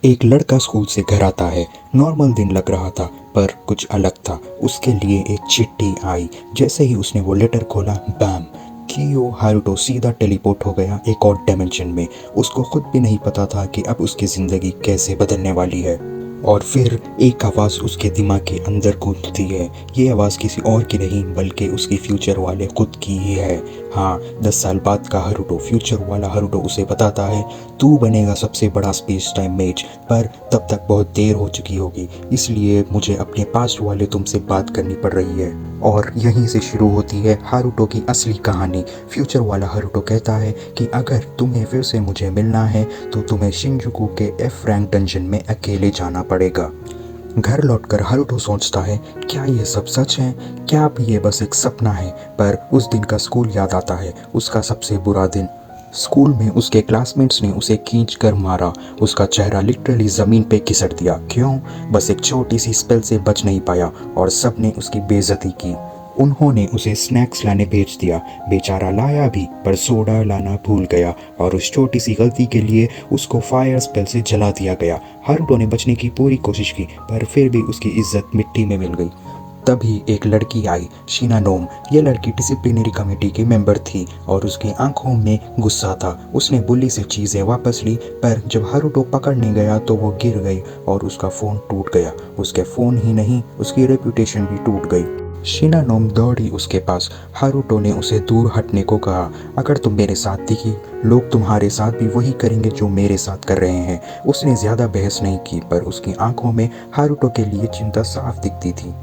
एक लड़का स्कूल से घर आता है। नॉर्मल दिन लग रहा था पर कुछ अलग था। उसके लिए एक चिट्ठी आई। जैसे ही उसने वो लेटर खोला, बैम, कियो हारुतो सीधा टेलीपोर्ट हो गया एक और डायमेंशन में। उसको खुद भी नहीं पता था कि अब उसकी ज़िंदगी कैसे बदलने वाली है। और फिर एक आवाज़ उसके दिमाग के अंदर गूंजती है। ये आवाज़ किसी और की नहीं बल्कि उसकी फ्यूचर वाले खुद की ही है। हाँ, 10 साल बाद का हारुतो, फ्यूचर वाला हारुतो उसे बताता है, तू बनेगा सबसे बड़ा स्पेस टाइम मेज, पर तब तक बहुत देर हो चुकी होगी, इसलिए मुझे अपने पास्ट वाले तुमसे बात करनी पड़ रही है। और यहीं से शुरू होती है हारुतो की असली कहानी। फ्यूचर वाला हारुतो कहता है कि अगर तुम्हें फिर से मुझे मिलना है तो तुम्हें शिनजुकू के एफ रैंक डंजन में अकेले जाना पड़ेगा। घर लौटकर हारुतो सोचता है, क्या ये सब सच है? क्या अब ये बस एक सपना है? पर उस दिन का स्कूल याद आता है, उसका सबसे बुरा दिन। स्कूल में उसके क्लासमेट्स ने उसे खींच कर मारा। उसका चेहरा लिटरली ज़मीन पे घिसट दिया। क्यों? बस एक छोटी सी स्पेल से बच नहीं पाया और सब ने उसकी बेइज्जती की। उन्होंने उसे स्नैक्स लाने भेज दिया। बेचारा लाया भी, पर सोडा लाना भूल गया और उस छोटी सी गलती के लिए उसको फायर स्पेल से जला दिया गया। हारुतो ने बचने की पूरी कोशिश की, पर फिर भी उसकी इज्जत मिट्टी में मिल गई। तभी एक लड़की आई, शिनानोम। ये लड़की डिसिप्लिनरी कमेटी की मेंबर थी और उसकी आंखों में गुस्सा था। उसने बुल्ली से चीज़ें वापस ली, पर जब हारुतो पकड़ने गया तो वो गिर गई और उसका फ़ोन टूट गया। उसके फ़ोन ही नहीं, उसकी रेपुटेशन भी टूट गई। शिनानोम दौड़ी उसके पास। हारुतो ने उसे दूर हटने को कहा, अगर तुम मेरे साथ दिखी, लोग तुम्हारे साथ भी वही करेंगे जो मेरे साथ कर रहे हैं। उसने ज़्यादा बहस नहीं की, पर उसकी आंखों में हारुतो के लिए चिंता साफ दिखती थी।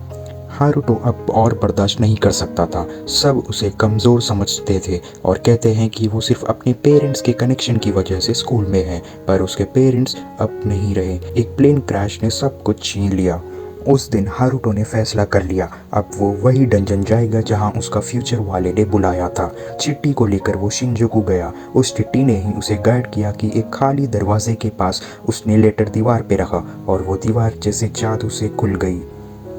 हारुतो अब और बर्दाश्त नहीं कर सकता था। सब उसे कमज़ोर समझते थे और कहते हैं कि वो सिर्फ अपने पेरेंट्स के कनेक्शन की वजह से स्कूल में है, पर उसके पेरेंट्स अब नहीं रहे। एक प्लेन क्रैश ने सब कुछ छीन लिया। उस दिन हारुतो ने फैसला कर लिया, अब वो वही डंजन जाएगा जहां उसका फ्यूचर वाले ने बुलाया था। चिट्ठी को लेकर वो शिनजुकू गया। उस चिट्ठी ने ही उसे गाइड किया कि एक खाली दरवाजे के पास उसने लेटर दीवार पे रखा और वो दीवार जैसे जादू से खुल गई।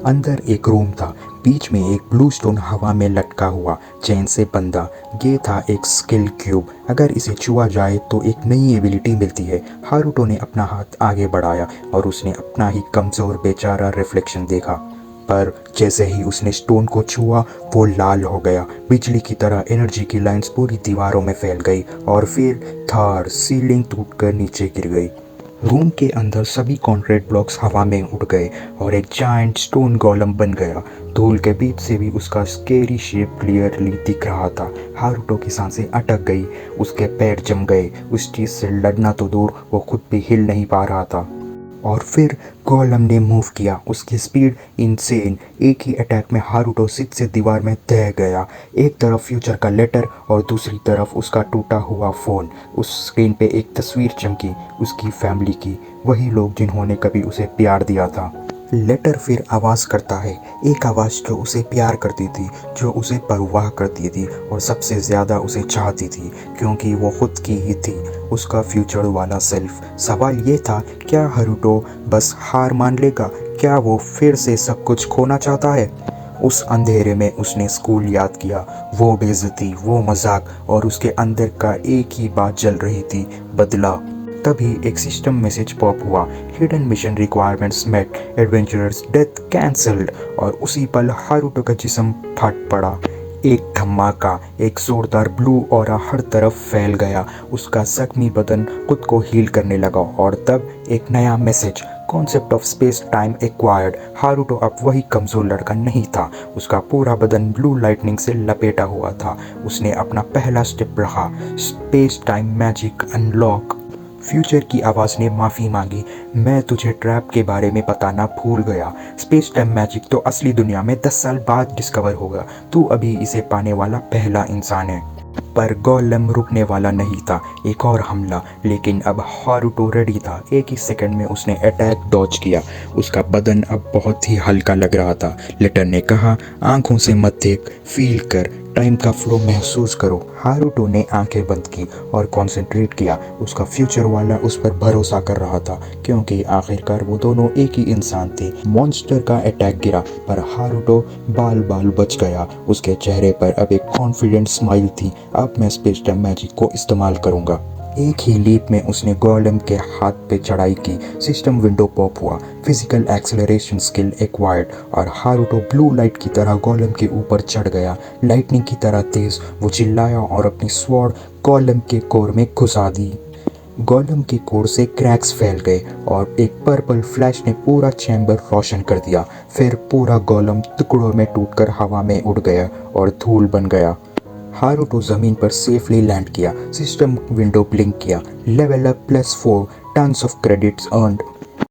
अंदर एक रूम था, बीच में एक ब्लू स्टोन हवा में लटका हुआ, चैन से बंधा। ये था एक स्किल क्यूब। अगर इसे छुआ जाए तो एक नई एबिलिटी मिलती है। हारुतो ने अपना हाथ आगे बढ़ाया और उसने अपना ही कमज़ोर बेचारा रिफ्लेक्शन देखा। पर जैसे ही उसने स्टोन को छुआ, वो लाल हो गया। बिजली की तरह एनर्जी की लाइंस पूरी दीवारों में फैल गई और फिर थार सीलिंग टूटकर नीचे गिर गई। रूम के अंदर सभी कंक्रीट ब्लॉक्स हवा में उड़ गए और एक जायंट स्टोन गोलम बन गया। धूल के बीच से भी उसका स्केरी शेप क्लियरली दिख रहा था। हारुतो की सांसें अटक गई, उसके पैर जम गए। उस चीज से लड़ना तो दूर, वो खुद भी हिल नहीं पा रहा था। और फिर गोलम ने मूव किया, उसकी स्पीड इनसेन। एक ही अटैक में हारुतो सिट से दीवार में तह गया। एक तरफ फ्यूचर का लेटर और दूसरी तरफ उसका टूटा हुआ फ़ोन। उस स्क्रीन पे एक तस्वीर चमकी, उसकी फैमिली की, वही लोग जिन्होंने कभी उसे प्यार दिया था। लेटर फिर आवाज़ करता है, एक आवाज़ जो उसे प्यार करती थी, जो उसे परवाह करती थी और सबसे ज़्यादा उसे चाहती थी, क्योंकि वो खुद की ही थी, उसका फ्यूचर वाला सेल्फ। सवाल ये था, क्या हारुतो बस हार मान लेगा? क्या वो फिर से सब कुछ खोना चाहता है? उस अंधेरे में उसने स्कूल याद किया, वो बेइज्जती, वो मजाक, और उसके अंदर का एक ही बात जल रही थी, बदला। तभी एक सिस्टम मैसेज पॉप हुआ, hidden mission requirements met, adventurers death cancelled. और उसी पल हारुतो का जिस्म फट पड़ा। एक धमाका, एक जोरदार ब्लू ऑरा हर तरफ फैल गया। उसका जख्मी बदन खुद को हील करने लगा और तब एक नया message, concept of space time acquired. Haruto अब वही कमजोर लड़का नहीं था, उसका पूरा बदन ब्लू लाइटनिंग से लपेटा हुआ था। उसने अपना पहला स्टेप रखा, space time magic unlock. Future की आवाज़ ने माफ़ी मांगी, मैं तुझे ट्रैप के बारे में बताना भूल गया। स्पेस टाइम मैजिक तो असली दुनिया में 10 साल बाद डिस्कवर होगा, तू अभी इसे पाने वाला पहला इंसान है। पर गोलम रुकने वाला नहीं था। एक और हमला, लेकिन अब हारुतो रेडी था। एक ही सेकंड में उसने अटैक डॉज किया। उसका बदन अब बहुत ही हल्का लग रहा था। लेटर ने कहा, आंखों से मत देख, फील कर, टाइम का फ्लो महसूस करो। हारुतो ने आंखें बंद की और कंसंट्रेट किया। उसका फ्यूचर वाला उस पर भरोसा कर रहा था, क्योंकि आखिरकार वो दोनों एक ही इंसान थे। मॉन्स्टर का अटैक गिरा, पर हारुतो बाल बाल बच गया। उसके चेहरे पर अब एक कॉन्फिडेंट स्माइल थी, अब मैं स्पेस टाइम मैजिक को इस्तेमाल करूंगा। एक ही लीप में उसने गोलेम के हाथ पे चढ़ाई की। सिस्टम विंडो पॉप हुआ, फिजिकल एक्सेलरेशन स्किल एक्वायर्ड, और हारुतो ब्लू लाइट की तरह गोलेम के ऊपर चढ़ गया। लाइटनिंग की तरह तेज वो चिल्लाया और अपनी स्वॉर्ड गोलेम के कोर में घुसा दी। गोलेम के कोर से क्रैक्स फैल गए और एक पर्पल फ्लैश ने पूरा चैम्बर रोशन कर दिया। फिर पूरा गोलेम टुकड़ों में टूटकर हवा में उड़ गया और धूल बन गया। हारुतो जमीन पर सेफली लैंड किया। सिस्टम विंडो ब्लिंक किया। Level up +4, tons of credits earned.